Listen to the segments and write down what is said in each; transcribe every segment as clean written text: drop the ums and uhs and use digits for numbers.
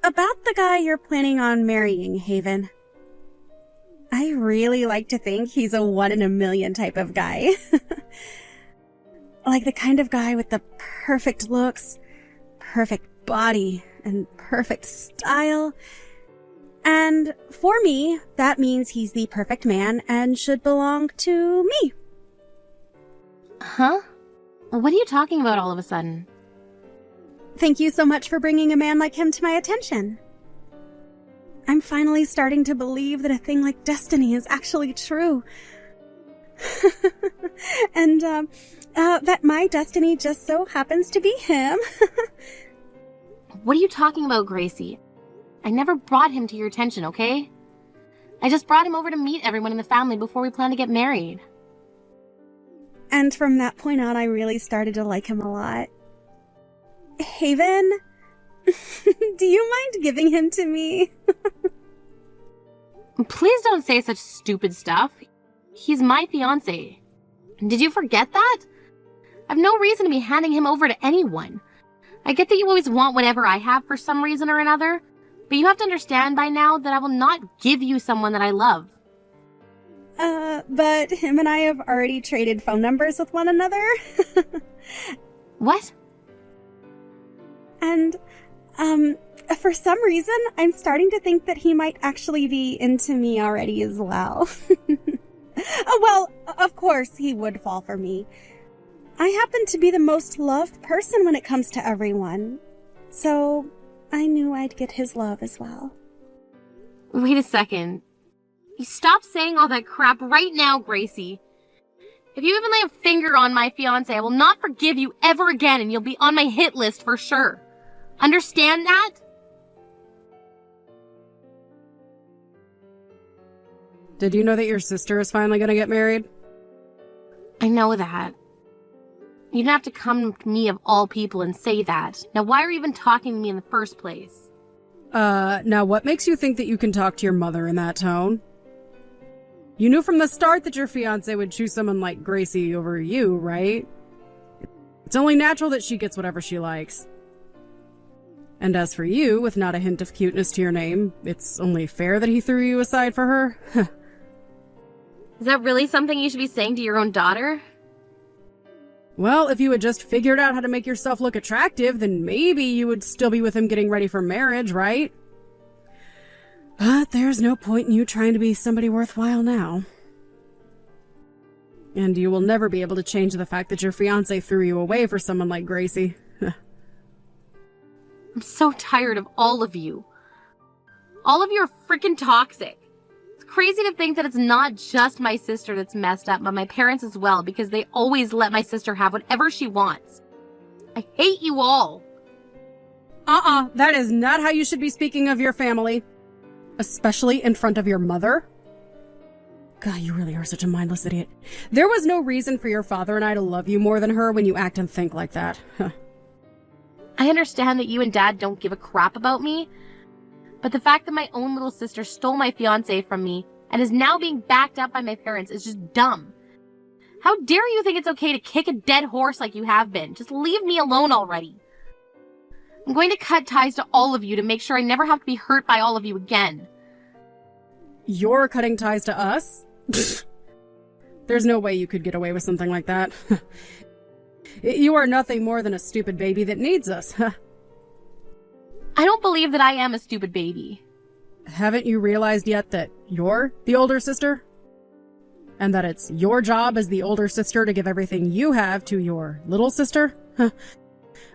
about the guy you're planning on marrying, Haven. I really like to think he's a one-in-a-million type of guy. Like the kind of guy with the perfect looks, perfect body, and perfect style. And for me, that means he's the perfect man and should belong to me. Huh? What are you talking about all of a sudden? Thank you so much for bringing a man like him to my attention. I'm finally starting to believe that a thing like destiny is actually true. And, that my destiny just so happens to be him. What are you talking about, Gracie? I never brought him to your attention, okay? I just brought him over to meet everyone in the family before we plan to get married. And from that point on, I really started to like him a lot. Haven, do you mind giving him to me? Please don't say such stupid stuff. He's my fiancé. Did you forget that? I've no reason to be handing him over to anyone. I get that you always want whatever I have for some reason or another, but you have to understand by now that I will not give you someone that I love. But him and I have already traded phone numbers with one another. What? And, for some reason, I'm starting to think that he might actually be into me already as well. Oh, well, of course he would fall for me. I happen to be the most loved person when it comes to everyone. So, I knew I'd get his love as well. Wait a second. You stop saying all that crap right now, Gracie. If you even lay a finger on my fiancé, I will not forgive you ever again, and you'll be on my hit list for sure. Understand that? Did you know that your sister is finally gonna get married? I know that. You didn't have to come to me of all people and say that. Now why are you even talking to me in the first place? Now what makes you think that you can talk to your mother in that tone? You knew from the start that your fiancé would choose someone like Gracie over you, right? It's only natural that she gets whatever she likes. And as for you, with not a hint of cuteness to your name, it's only fair that he threw you aside for her. Is that really something you should be saying to your own daughter? Well, if you had just figured out how to make yourself look attractive, then maybe you would still be with him getting ready for marriage, right? But there's no point in you trying to be somebody worthwhile now. And you will never be able to change the fact that your fiancé threw you away for someone like Gracie. I'm so tired of all of you. All of you are freaking toxic. It's crazy to think that it's not just my sister that's messed up, but my parents as well, because they always let my sister have whatever she wants. I hate you all. That is not how you should be speaking of your family. Especially in front of your mother. God, you really are such a mindless idiot. There was no reason for your father and I to love you more than her when you act and think like that. I understand that you and Dad don't give a crap about me, but the fact that my own little sister stole my fiancé from me and is now being backed up by my parents is just dumb. How dare you think it's okay to kick a dead horse like you have been? Just leave me alone already. I'm going to cut ties to all of you to make sure I never have to be hurt by all of you again. You're cutting ties to us? There's no way you could get away with something like that. You are nothing more than a stupid baby that needs us. I don't believe that I am a stupid baby. Haven't you realized yet that you're the older sister? And that it's your job as the older sister to give everything you have to your little sister?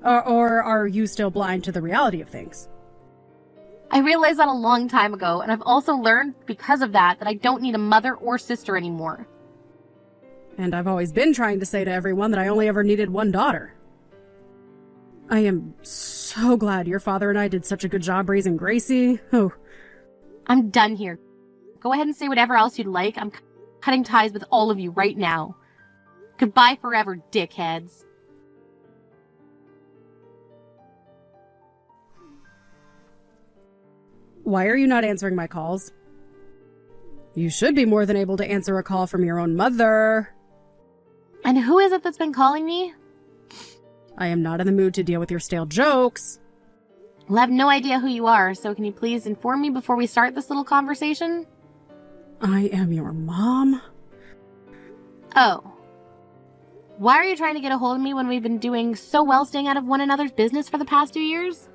Or are you still blind to the reality of things? I realized that a long time ago, and I've also learned because of that I don't need a mother or sister anymore. And I've always been trying to say to everyone that I only ever needed one daughter. I am so glad your father and I did such a good job raising Gracie. Oh. I'm done here. Go ahead and say whatever else you'd like. I'm cutting ties with all of you right now. Goodbye forever, dickheads. Why are you not answering my calls? You should be more than able to answer a call from your own mother. And who is it that's been calling me? I am not in the mood to deal with your stale jokes. Well, I have no idea who you are, so can you please inform me before we start this little conversation? I am your mom? Oh. Why are you trying to get a hold of me when we've been doing so well staying out of one another's business for the past 2 years?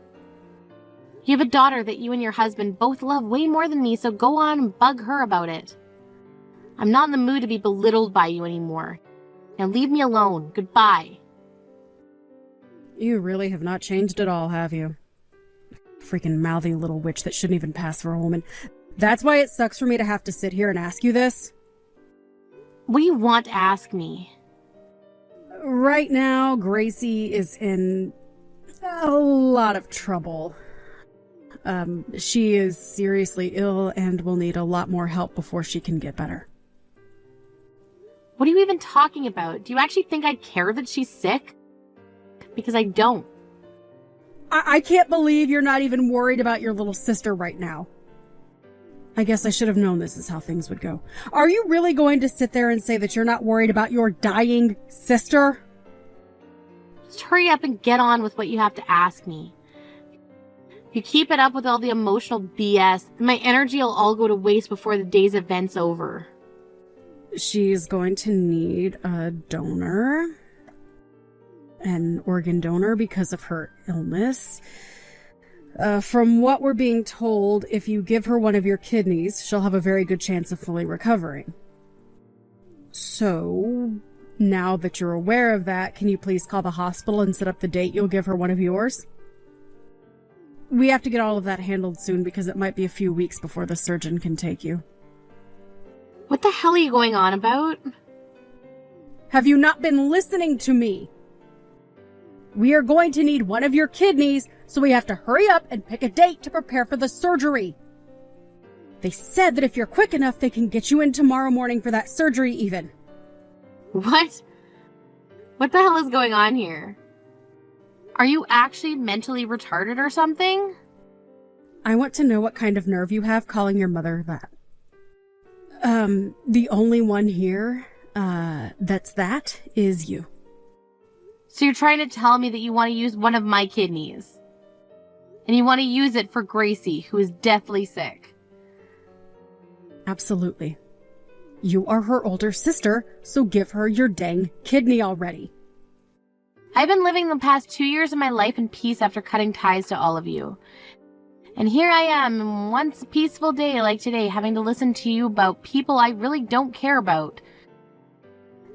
You have a daughter that you and your husband both love way more than me, so go on and bug her about it. I'm not in the mood to be belittled by you anymore. Now leave me alone. Goodbye. You really have not changed at all, have you? Freaking mouthy little witch that shouldn't even pass for a woman. That's why it sucks for me to have to sit here and ask you this? What do you want to ask me? Right now, Gracie is in a lot of trouble. She is seriously ill and will need a lot more help before she can get better. What are you even talking about? Do you actually think I care that she's sick? Because I don't. I can't believe you're not even worried about your little sister right now. I guess I should have known this is how things would go. Are you really going to sit there and say that you're not worried about your dying sister? Just hurry up and get on with what you have to ask me. If you keep it up with all the emotional BS, then my energy will all go to waste before the day's event's over. She's going to need a donor. An organ donor because of her illness. From what we're being told, if you give her one of your kidneys, she'll have a very good chance of fully recovering. So, now that you're aware of that, can you please call the hospital and set up the date you'll give her one of yours? We have to get all of that handled soon because it might be a few weeks before the surgeon can take you. What the hell are you going on about? Have you not been listening to me? We are going to need one of your kidneys, so we have to hurry up and pick a date to prepare for the surgery. They said that if you're quick enough, they can get you in tomorrow morning for that surgery even. What? What the hell is going on here? Are you actually mentally retarded or something? I want to know what kind of nerve you have calling your mother that. The only one here, that is you. So you're trying to tell me that you want to use one of my kidneys. And you want to use it for Gracie, who is deathly sick. Absolutely. You are her older sister, so give her your dang kidney already. I've been living the past 2 years of my life in peace after cutting ties to all of you. And here I am, once a peaceful day like today, having to listen to you about people I really don't care about.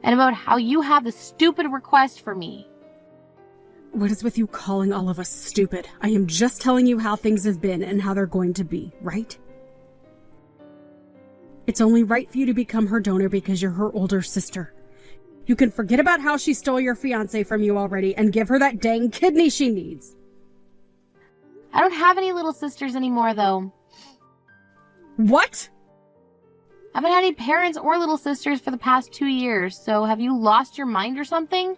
And about how you have the stupid request for me. What is with you calling all of us stupid? I am just telling you how things have been and how they're going to be, right? It's only right for you to become her donor because you're her older sister. You can forget about how she stole your fiancé from you already and give her that dang kidney she needs. I don't have any little sisters anymore, though. What? I haven't had any parents or little sisters for the past 2 years, so have you lost your mind or something?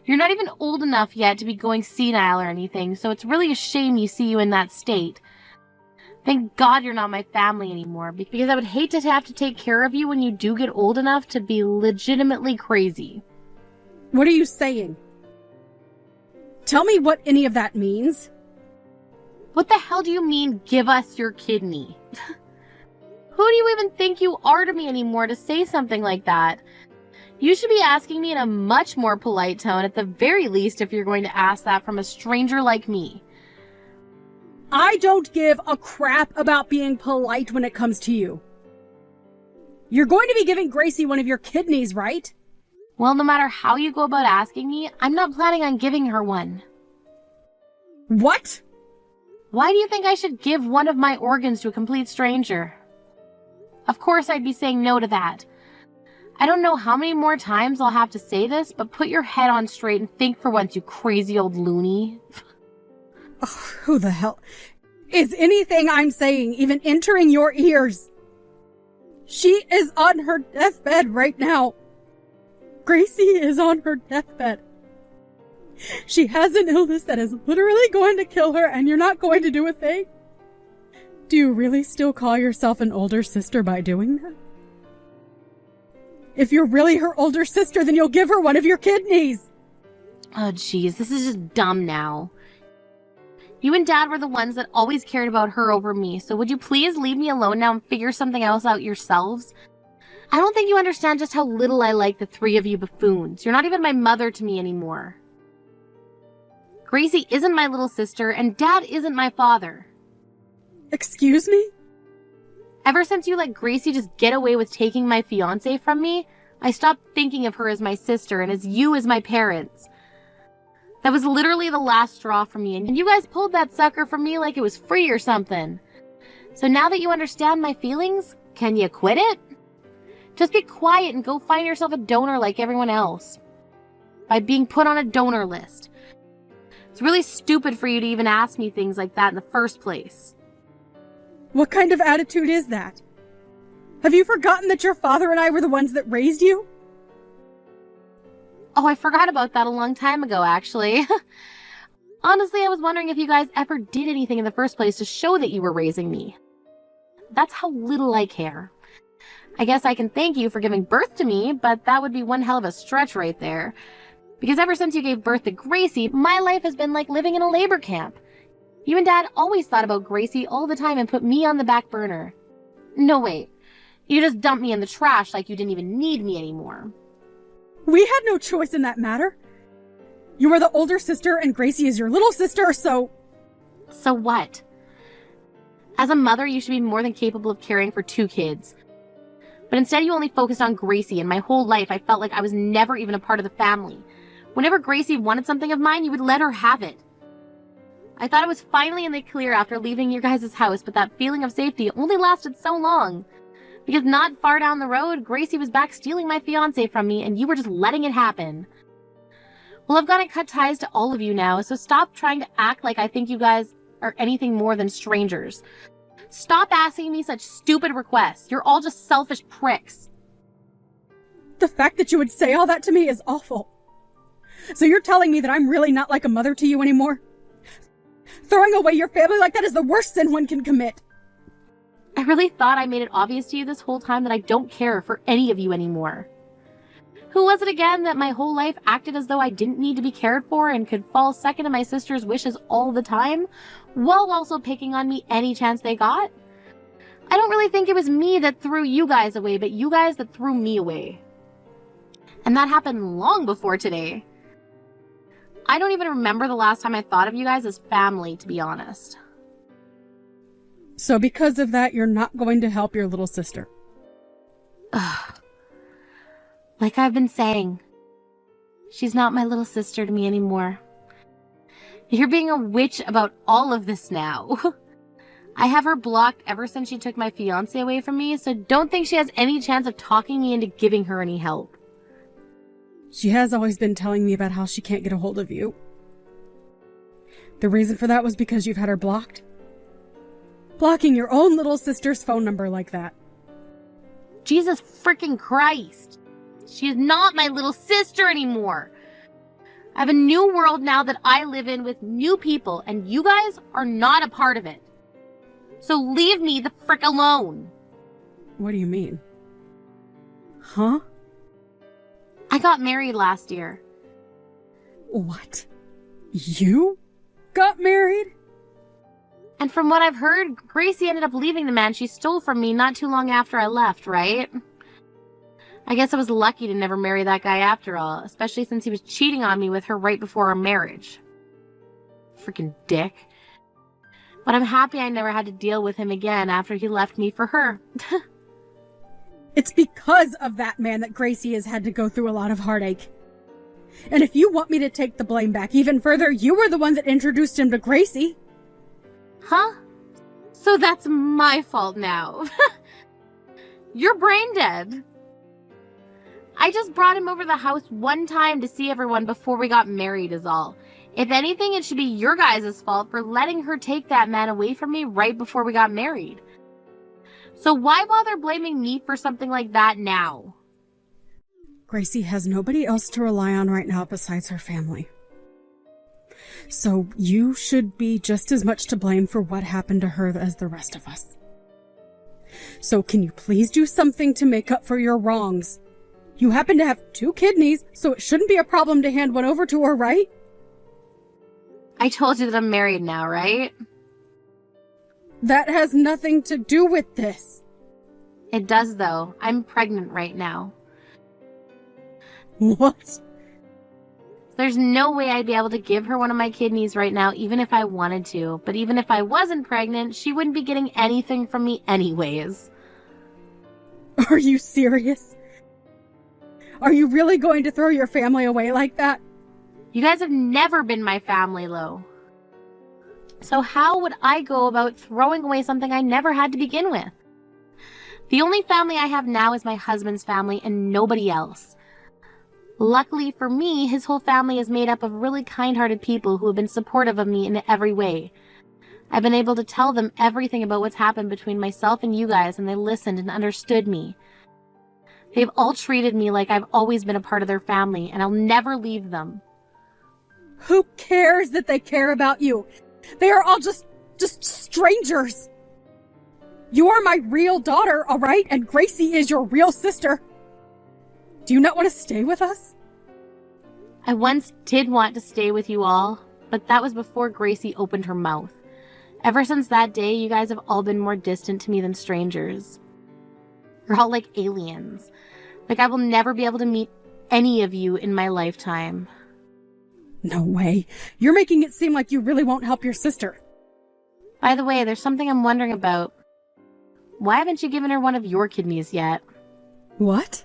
You're not even old enough yet to be going senile or anything, so it's really a shame you see you in that state. Thank God you're not my family anymore, because I would hate to have to take care of you when you do get old enough to be legitimately crazy. What are you saying? Tell me what any of that means. What the hell do you mean, give us your kidney? Who do you even think you are to me anymore to say something like that? You should be asking me in a much more polite tone, at the very least, if you're going to ask that from a stranger like me. I don't give a crap about being polite when it comes to you. You're going to be giving Gracie one of your kidneys, right? Well, no matter how you go about asking me, I'm not planning on giving her one. What? Why do you think I should give one of my organs to a complete stranger? Of course I'd be saying no to that. I don't know how many more times I'll have to say this, but put your head on straight and think for once, you crazy old loony. Oh, who the hell? Is anything I'm saying even entering your ears? She is on her deathbed right now. Gracie is on her deathbed. She has an illness that is literally going to kill her, and you're not going to do a thing? Do you really still call yourself an older sister by doing that? If you're really her older sister, then you'll give her one of your kidneys. Oh, jeez, this is just dumb now. You and Dad were the ones that always cared about her over me, so would you please leave me alone now and figure something else out yourselves? I don't think you understand just how little I like the three of you buffoons. You're not even my mother to me anymore. Gracie isn't my little sister, and Dad isn't my father. Excuse me? Ever since you let Gracie just get away with taking my fiancé from me, I stopped thinking of her as my sister and as you as my parents. That was literally the last straw for me, and you guys pulled that sucker from me like it was free or something. So now that you understand my feelings, can you quit it? Just be quiet and go find yourself a donor like everyone else. By being put on a donor list. It's really stupid for you to even ask me things like that in the first place. What kind of attitude is that? Have you forgotten that your father and I were the ones that raised you? Oh, I forgot about that a long time ago, actually. Honestly, I was wondering if you guys ever did anything in the first place to show that you were raising me. That's how little I care. I guess I can thank you for giving birth to me, but that would be one hell of a stretch right there. Because ever since you gave birth to Gracie, my life has been like living in a labor camp. You and Dad always thought about Gracie all the time and put me on the back burner. No, wait. You just dumped me in the trash like you didn't even need me anymore. We had no choice in that matter. You are the older sister and Gracie is your little sister, so... So what? As a mother, you should be more than capable of caring for 2 kids. But instead you only focused on Gracie, and my whole life I felt like I was never even a part of the family. Whenever Gracie wanted something of mine, you would let her have it. I thought I was finally in the clear after leaving your guys' house, but that feeling of safety only lasted so long. Because not far down the road, Gracie was back stealing my fiancé from me, and you were just letting it happen. Well, I've got to cut ties to all of you now, so stop trying to act like I think you guys are anything more than strangers. Stop asking me such stupid requests. You're all just selfish pricks. The fact that you would say all that to me is awful. So you're telling me that I'm really not like a mother to you anymore? Throwing away your family like that is the worst sin one can commit. I really thought I made it obvious to you this whole time that I don't care for any of you anymore. Who was it again that my whole life acted as though I didn't need to be cared for and could fall second to my sister's wishes all the time, while also picking on me any chance they got? I don't really think it was me that threw you guys away, but you guys that threw me away. And that happened long before today. I don't even remember the last time I thought of you guys as family, to be honest. So because of that, you're not going to help your little sister? Ugh. Like I've been saying, she's not my little sister to me anymore. You're being a witch about all of this now. I have her blocked ever since she took my fiancé away from me, so don't think she has any chance of talking me into giving her any help. She has always been telling me about how she can't get a hold of you. The reason for that was because you've had her blocked? Blocking your own little sister's phone number like that. Jesus freaking Christ. She is not my little sister anymore. I have a new world now that I live in with new people, and you guys are not a part of it. So leave me the frick alone. What do you mean? Huh? I got married last year. What? You got married? And from what I've heard, Gracie ended up leaving the man she stole from me not too long after I left, right? I guess I was lucky to never marry that guy after all, especially since he was cheating on me with her right before our marriage. Freaking dick. But I'm happy I never had to deal with him again after he left me for her. It's because of that man that Gracie has had to go through a lot of heartache. And if you want me to take the blame back even further, you were the one that introduced him to Gracie. Huh? So that's my fault now. You're brain dead. I just brought him over the house one time to see everyone before we got married is all. If anything, it should be your guys' fault for letting her take that man away from me right before we got married. So why bother blaming me for something like that now? Gracie has nobody else to rely on right now besides her family. So you should be just as much to blame for what happened to her as the rest of us. So can you please do something to make up for your wrongs? You happen to have 2 kidneys, so it shouldn't be a problem to hand one over to her, right? I told you that I'm married now, right? That has nothing to do with this. It does, though. I'm pregnant right now. What? There's no way I'd be able to give her one of my kidneys right now, even if I wanted to. But even if I wasn't pregnant, she wouldn't be getting anything from me anyways. Are you serious? Are you really going to throw your family away like that? You guys have never been my family, Lo. So how would I go about throwing away something I never had to begin with? The only family I have now is my husband's family and nobody else. Luckily for me, his whole family is made up of really kind-hearted people who have been supportive of me in every way. I've been able to tell them everything about what's happened between myself and you guys, and they listened and understood me. They've all treated me like I've always been a part of their family, and I'll never leave them. Who cares that they care about you? They are all just strangers. You are my real daughter, all right? And Gracie is your real sister. Do you not want to stay with us? I once did want to stay with you all, but that was before Gracie opened her mouth. Ever since that day, you guys have all been more distant to me than strangers. You're all like aliens. Like I will never be able to meet any of you in my lifetime. No way. You're making it seem like you really won't help your sister. By the way, there's something I'm wondering about. Why haven't you given her one of your kidneys yet? What?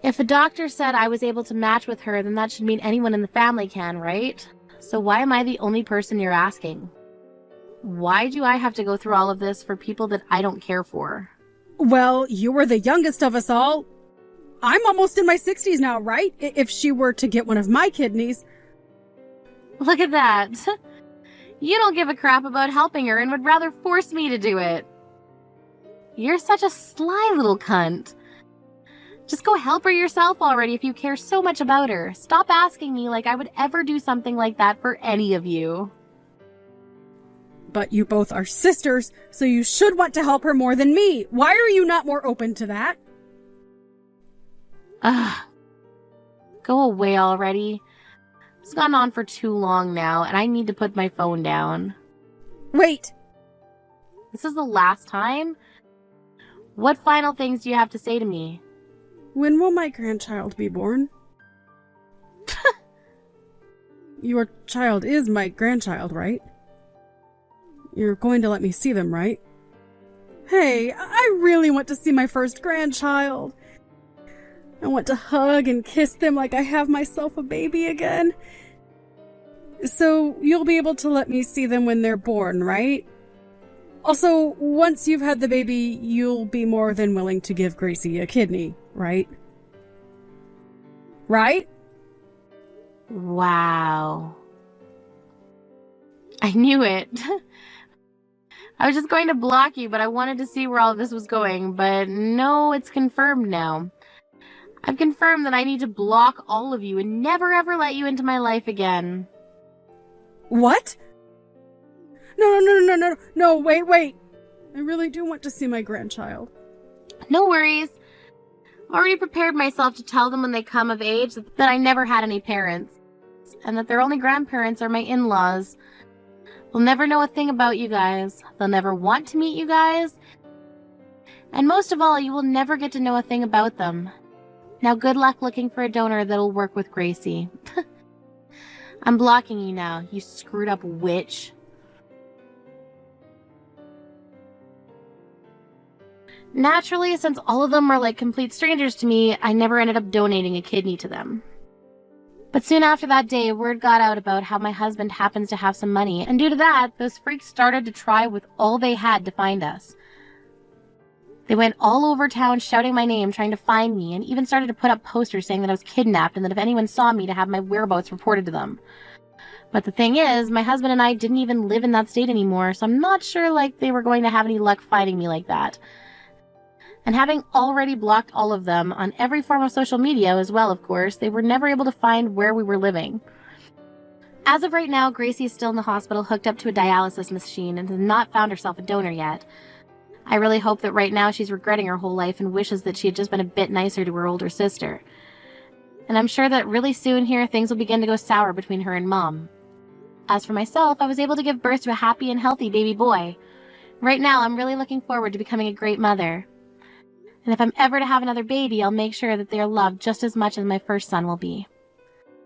If a doctor said I was able to match with her, then that should mean anyone in the family can, right? So why am I the only person you're asking? Why do I have to go through all of this for people that I don't care for? Well, you were the youngest of us all. I'm almost in my 60s now, right? If she were to get one of my kidneys. Look at that. You don't give a crap about helping her and would rather force me to do it. You're such a sly little cunt. Just go help her yourself already if you care so much about her. Stop asking me like I would ever do something like that for any of you. But you both are sisters, so you should want to help her more than me. Why are you not more open to that? Ugh. Go away already. It's gone on for too long now, and I need to put my phone down. Wait! This is the last time? What final things do you have to say to me? When will my grandchild be born? Your child is my grandchild, right? You're going to let me see them, right? Hey, I really want to see my first grandchild. I want to hug and kiss them like I have myself a baby again. So you'll be able to let me see them when they're born, right? Also, once you've had the baby, you'll be more than willing to give Gracie a kidney, right? Right? Wow. I knew it. I was just going to block you, but I wanted to see where all of this was going. But no, it's confirmed now. I've confirmed that I need to block all of you and never ever let you into my life again. What? No, wait. I really do want to see my grandchild. No worries. Already prepared myself to tell them when they come of age that I never had any parents, and that their only grandparents are my in-laws. They'll never know a thing about you guys. They'll never want to meet you guys. And most of all, you will never get to know a thing about them. Now good luck looking for a donor that'll work with Gracie. I'm blocking you now, you screwed up witch. Naturally, since all of them were like complete strangers to me, I never ended up donating a kidney to them. But soon after that day, word got out about how my husband happens to have some money, and due to that, those freaks started to try with all they had to find us. They went all over town shouting my name, trying to find me, and even started to put up posters saying that I was kidnapped and that if anyone saw me to have my whereabouts reported to them. But the thing is, my husband and I didn't even live in that state anymore, so I'm not sure like they were going to have any luck finding me like that. And having already blocked all of them on every form of social media as well, of course, they were never able to find where we were living. As of right now, Gracie is still in the hospital hooked up to a dialysis machine and has not found herself a donor yet. I really hope that right now she's regretting her whole life and wishes that she had just been a bit nicer to her older sister. And I'm sure that really soon here things will begin to go sour between her and Mom. As for myself, I was able to give birth to a happy and healthy baby boy. Right now, I'm really looking forward to becoming a great mother. And if I'm ever to have another baby, I'll make sure that they are loved just as much as my first son will be.